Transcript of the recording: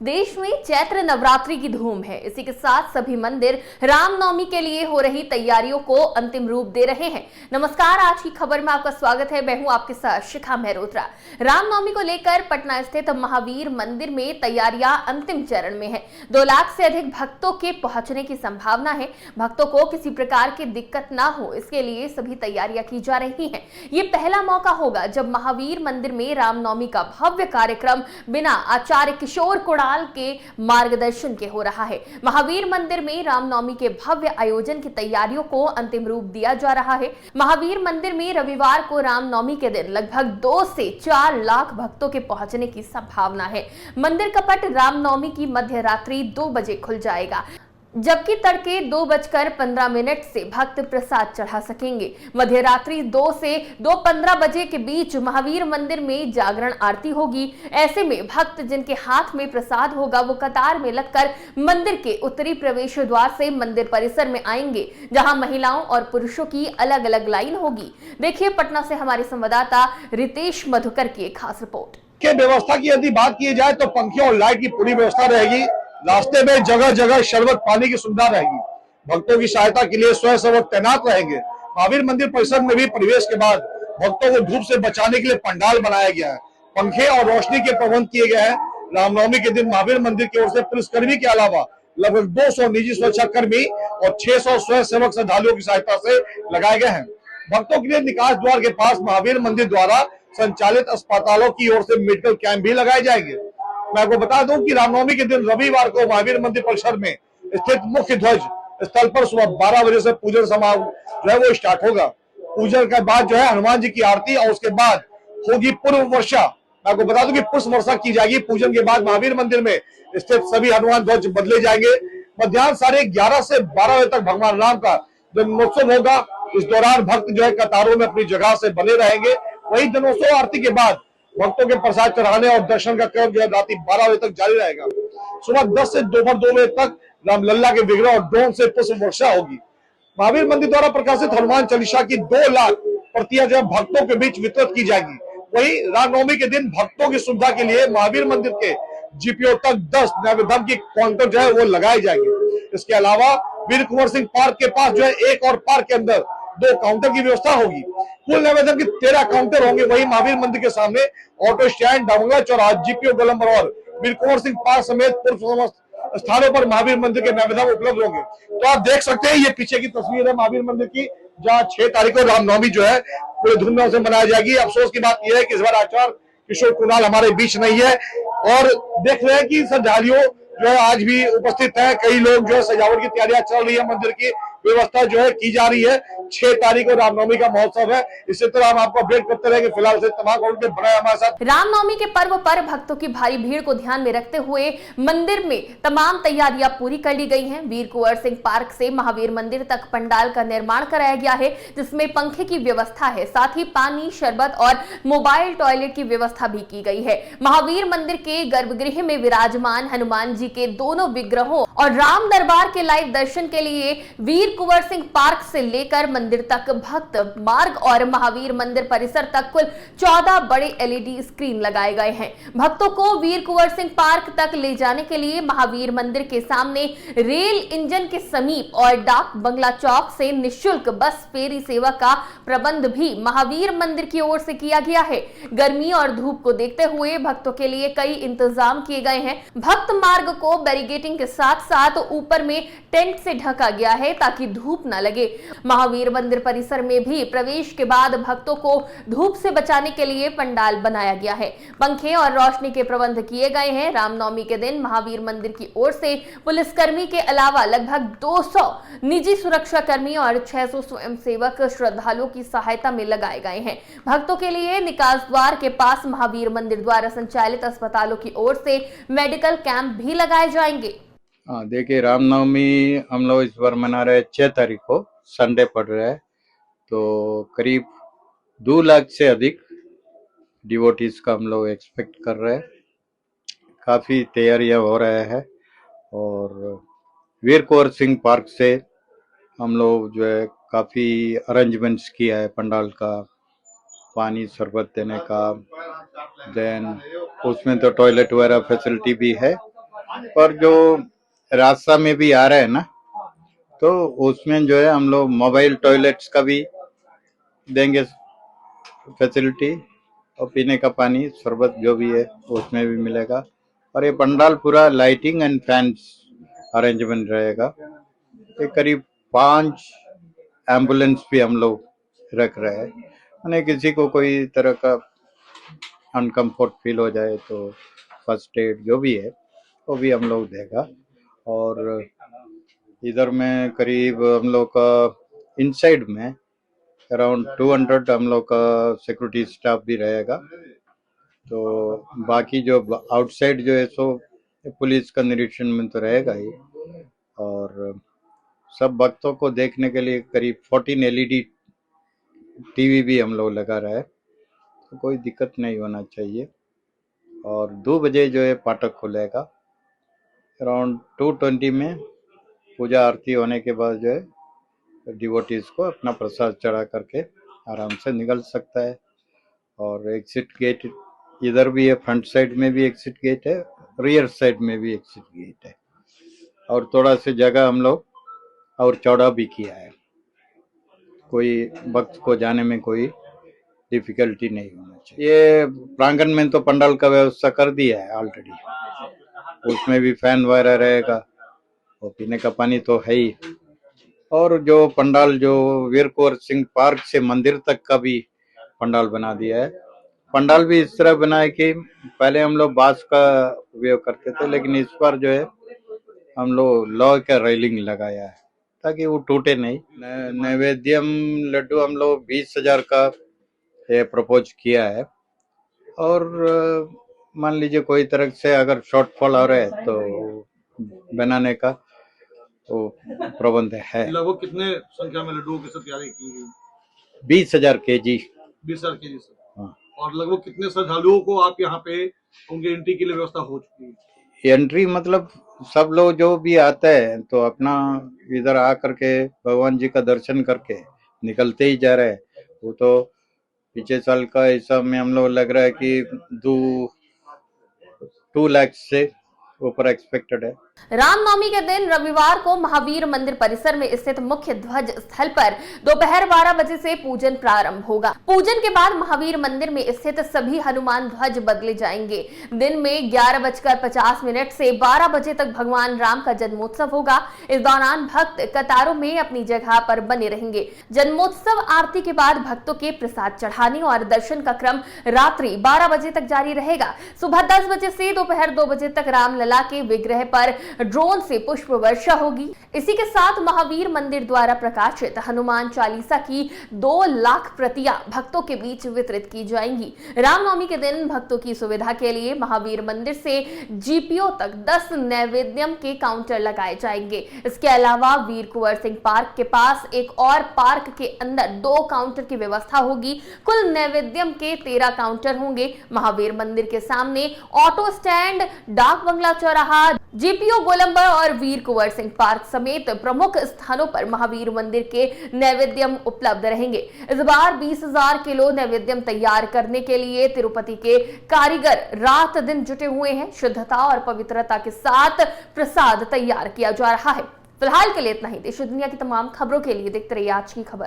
देश में चैत्र नवरात्रि की धूम है। इसी के साथ सभी मंदिर रामनवमी के लिए हो रही तैयारियों को अंतिम रूप दे रहे हैं। नमस्कार, आज की खबर में आपका स्वागत है। मैं हूं आपके साथ शिखा मेहरोत्रा। रामनवमी को लेकर पटना स्थित महावीर मंदिर में तैयारियां अंतिम चरण में है। 2 लाख से अधिक भक्तों के पहुंचने की संभावना है। भक्तों को किसी प्रकार की दिक्कत ना हो, इसके लिए सभी तैयारियां की जा रही है। ये पहला मौका होगा जब महावीर मंदिर में रामनवमी का भव्य कार्यक्रम बिना आचार्य किशोर कुणाल के मार्गदर्शन के हो रहा है। महावीर मंदिर में रामनवमी के भव्य आयोजन की तैयारियों को अंतिम रूप दिया जा रहा है। महावीर मंदिर में रविवार को रामनवमी के दिन लगभग 2 से 4 लाख भक्तों के पहुंचने की संभावना है। मंदिर का पट रामनवमी की मध्य रात्रि 2 बजे खुल जाएगा, जबकि तड़के 2:15 से भक्त प्रसाद चढ़ा सकेंगे। मध्य रात्रि 2 से 2:15 बजे के बीच महावीर मंदिर में जागरण आरती होगी। ऐसे में भक्त जिनके हाथ में प्रसाद होगा वो कतार में लगकर मंदिर के उत्तरी प्रवेश द्वार से मंदिर परिसर में आएंगे, जहां महिलाओं और पुरुषों की अलग अलग लाइन होगी। देखिए पटना से हमारे संवाददाता रितेश मधुकर की एक खास रिपोर्ट। के व्यवस्था की यदि बात की जाए तो पंखे और लाइट की पूरी व्यवस्था रहेगी। रास्ते में जगह जगह शरबत पानी की सुविधा रहेगी। भक्तों की सहायता के लिए स्वयंसेवक तैनात रहेंगे। महावीर मंदिर परिसर में भी प्रवेश के बाद भक्तों को धूप से बचाने के लिए पंडाल बनाया गया है। पंखे और रोशनी के प्रबंध किए गए हैं। रामनवमी के दिन महावीर मंदिर की ओर से पुलिसकर्मी के अलावा लगभग 200 निजी सुरक्षा कर्मी और 600 स्वयंसेवक श्रद्धालुओं की सहायता से लगाए गए हैं। भक्तों के लिए निकास द्वार के पास महावीर मंदिर द्वारा संचालित अस्पतालों की ओर से मेडिकल कैंप भी लगाए जाएंगे। मैं आपको बता दूं कि रामनवमी के दिन रविवार को महावीर मंदिर परिसर में स्थित मुख्य ध्वज स्थल पर सुबह 12 बजे से पूजन समारोह जो है वो स्टार्ट होगा। पूजन के बाद जो है हनुमान जी की आरती और उसके बाद होगी पूर्व वर्षा। मैं आपको बता दूं कि पुष्प वर्षा की जाएगी। पूजन के बाद महावीर मंदिर में स्थित सभी हनुमान ध्वज बदले जाएंगे। मध्याह्न 11:30 से 12 बजे तक भगवान राम का जन्मोत्सव होगा। इस दौरान भक्त जो है कतारों में अपनी जगह से बने रहेंगे। वही जन्मोत्सव आरती के बाद भक्तों के प्रसाद चढ़ाने और दर्शन का क्रम जो है रात 12 बजे तक जारी रहेगा। सुबह 10 से दोपहर 2 बजे तक रामलल्ला के विग्रह और ड्रोन से पुष्प वर्षा होगी। महावीर मंदिर द्वारा प्रकाशित हनुमान चालीसा की 2 लाख प्रतियां जो है भक्तों के बीच वितरित की जाएगी। वही रामनवमी के दिन भक्तों की सुविधा के लिए महावीर मंदिर के जीपीओ तक 10 नैवेद्य की काउंटर जो है वो लगाए जाएंगे। इसके अलावा वीर कुंवर सिंह पार्क के पास जो है एक और पार्क के अंदर 2 काउंटर की व्यवस्था होगी। कुल नैवेद्य की 13 काउंटर होंगे। वही महावीर मंदिर के सामने ऑटो स्टैंड, डामंगला चौराहा, जीपीओ गोलंबर और वीर कुंवर सिंह पार्क समेत पूर्व स्थानों पर महावीर मंदिर के नैवेद्य उपलब्ध होंगे। तो आप देख सकते हैं ये पीछे की तस्वीर है महावीर मंदिर की, जहाँ 6 तारीख को रामनवमी जो है पूरे धूमधाम से मनाई जाएगी। अफसोस की बात यह है कि इस बार आचार्य किशोर कुणाल हमारे बीच नहीं है और देख रहे हैं कि श्रद्धालुओं जो है आज भी उपस्थित है। कई लोग जो है सजावट की तैयारियां चल रही है, मंदिर की व्यवस्था जो है की जा रही है। 6 तारीख को रामनवमी का महोत्सव है। इसी तरह हम आपको अपडेट करते रहेंगे। फिलहाल से तमाम खबरों के बने हमारे साथ। रामनवमी के पर्व पर भक्तों की भारी भीड़ को ध्यान में रखते हुए मंदिर में तमाम तैयारियां पूरी कर ली गई हैं। वीर कुंवर सिंह पार्क से महावीर मंदिर तक पंडाल का निर्माण कराया गया है, जिसमें पंखे की व्यवस्था है। साथ ही पानी, शरबत और मोबाइल टॉयलेट की व्यवस्था भी की गई है। महावीर मंदिर के गर्भगृह में विराजमान हनुमान जी के दोनों विग्रहों और राम दरबार के लाइव दर्शन के लिए वीर कुंवर सिंह पार्क से लेकर मंदिर तक, भक्त मार्ग और महावीर मंदिर परिसर तक कुल 14 बड़े एलईडी स्क्रीन लगाए गए हैं। भक्तों को वीर कुंवर सिंह पार्क तक ले जाने के लिए महावीर मंदिर के सामने रेल इंजन के समीप और डाक बंगला चौक से निःशुल्क बस फेरी सेवा का प्रबंध भी महावीर मंदिर की ओर से किया गया है। गर्मी और धूप को देखते हुए भक्तों के लिए कई इंतजाम किए गए हैं। भक्त मार्ग को बैरिकेडिंग के साथ साथ ऊपर में टेंट से ढका गया है ताकि धूप न लगे। महावीर मंदिर परिसर में भी प्रवेश के बाद भक्तों को धूप से बचाने के लिए पंडाल बनाया गया है। पंखे और रोशनी के प्रबंध किए गए हैं। रामनवमी के दिन महावीर मंदिर की ओर से पुलिसकर्मी के अलावा लगभग 200 निजी सुरक्षा कर्मी और 600 स्वयंसेवक श्रद्धालुओं की सहायता में लगाए गए हैं। भक्तों के लिए निकास द्वार के पास महावीर मंदिर द्वारा संचालित अस्पतालों की ओर से मेडिकल कैंप भी लगाए जाएंगे। देखिए रामनवमी हम लोग इस बार मना रहे 6 तारीख को, संडे पड़ रहा है, तो करीब 2 लाख से अधिक डिवोटीज का हम लोग एक्सपेक्ट कर रहे हैं। काफ़ी तैयारियां हो रहा है और वीर कुंवर सिंह पार्क से हम लोग जो है काफ़ी अरेंजमेंट्स किया है पंडाल का, पानी शरबत देने का, देन उसमें तो टॉयलेट वगैरह फैसिलिटी भी है पर जो रास्ता में भी आ रहा है ना, तो उसमें जो है हम लोग मोबाइल टॉयलेट्स का भी देंगे फैसिलिटी, और पीने का पानी शरबत जो भी है उसमें भी मिलेगा। और ये पंडाल पूरा लाइटिंग एंड फैंस अरेंजमेंट रहेगा। ये करीब 5 एम्बुलेंस भी हम लोग रख रहे हैं, यानी किसी को कोई तरह का अनकम्फर्ट फील हो जाए तो फर्स्ट एड जो भी है वो भी हम लोग देगा। और इधर में करीब हम लोग का इनसाइड में अराउंड 200 हम लोग का सिक्योरिटी स्टाफ भी रहेगा। तो बाकी जो आउटसाइड जो है सो पुलिस का निरीक्षण में तो रहेगा ही। और सब भक्तों को देखने के लिए करीब 14 LED टीवी भी हम लोग लगा रहे हैं, तो कोई दिक्कत नहीं होना चाहिए। और 2 बजे जो है फाटक खुलेगा। अराउंड 2:20 में पूजा आरती होने के बाद जो है डिवोटीज को अपना प्रसाद चढ़ा करके आराम से निकल सकता है। और एग्जिट गेट इधर भी है, फ्रंट साइड में भी एग्जिट गेट है, रियर साइड में भी एग्जिट गेट है। और थोड़ा सी जगह हम लोग और चौड़ा भी किया है, कोई भक्त को जाने में कोई डिफिकल्टी नहीं होना चाहिए। ये प्रांगण में तो पंडाल का व्यवस्था कर दिया है ऑलरेडी, उसमें भी फैन वगैरह रहेगा और पीने का पानी तो है ही। और जो पंडाल जो वीर कुंवर सिंह पार्क से मंदिर तक का भी पंडाल बना दिया है। पंडाल भी इस तरह बना है कि पहले हम लोग बांस का उपयोग करते थे, लेकिन इस बार जो है हम लोग लॉ का रेलिंग लगाया है ताकि वो टूटे नहीं। नैवेद्यम लड्डू हम लोग 20,000 का ये प्रपोज किया है। और मान लीजिए कोई तरह से अगर शॉर्टफॉल आ रहा है तो बनाने का वो प्रबंध है। लगभग कितने संख्या में लड्डुओं की तैयारी की गई? 20,000 kg। 20,000 kg sir. हाँ। और लगभग कितने श्रद्धालुओं को आप यहाँ पे उनके एंट्री के लिए व्यवस्था हो चुकी है? एंट्री मतलब सब लोग जो भी आते हैं तो अपना इधर आ करके भगवान जी का दर्शन करके निकलते ही जा रहे हैं। वो तो पिछले साल का हिसाब में हम लोग लग रहा है कि 2 लाख से ऊपर एक्सपेक्टेड है। रामनवमी के दिन रविवार को महावीर मंदिर परिसर में स्थित मुख्य ध्वज स्थल पर दोपहर 12 बजे से पूजन प्रारंभ होगा। पूजन के बाद महावीर मंदिर में स्थित सभी हनुमान ध्वज बदले जाएंगे। दिन में 11:50 से 12 बजे तक भगवान राम का जन्मोत्सव होगा। इस दौरान भक्त कतारों में अपनी जगह पर बने रहेंगे। जन्मोत्सव आरती के बाद भक्तों के प्रसाद चढ़ाने और दर्शन का क्रम रात्रि 12 बजे तक जारी रहेगा। सुबह 10 बजे से दोपहर 2 बजे तक रामलला के विग्रह पर ड्रोन से पुष्प वर्षा होगी। इसी के साथ महावीर मंदिर द्वारा प्रकाशित हनुमान चालीसा की 2 लाख प्रतियां भक्तों के बीच वितरित की जाएंगी। रामनवमी के दिन भक्तों की सुविधा के लिए महावीर मंदिर से जीपीओ तक 10 नैवेद्यम के काउंटर लगाए जाएंगे। इसके अलावा वीर कुंवर सिंह पार्क के पास एक और पार्क के अंदर 2 काउंटर की व्यवस्था होगी। कुल नैवेद्यम के 13 काउंटर होंगे। महावीर मंदिर के सामने ऑटो स्टैंड, डाक बंगला चौराहा, जीपीओ गोलंबर और वीर कुंवर सिंह पार्क समेत प्रमुख स्थानों पर महावीर मंदिर के नैवेद्यम उपलब्ध रहेंगे। इस बार 20,000 किलो नैवेद्यम तैयार करने के लिए तिरुपति के कारीगर रात दिन जुटे हुए हैं। शुद्धता और पवित्रता के साथ प्रसाद तैयार किया जा रहा है। फिलहाल के लिए इतना ही। देश दुनिया की तमाम खबरों के लिए देखते रहिए आज की खबर।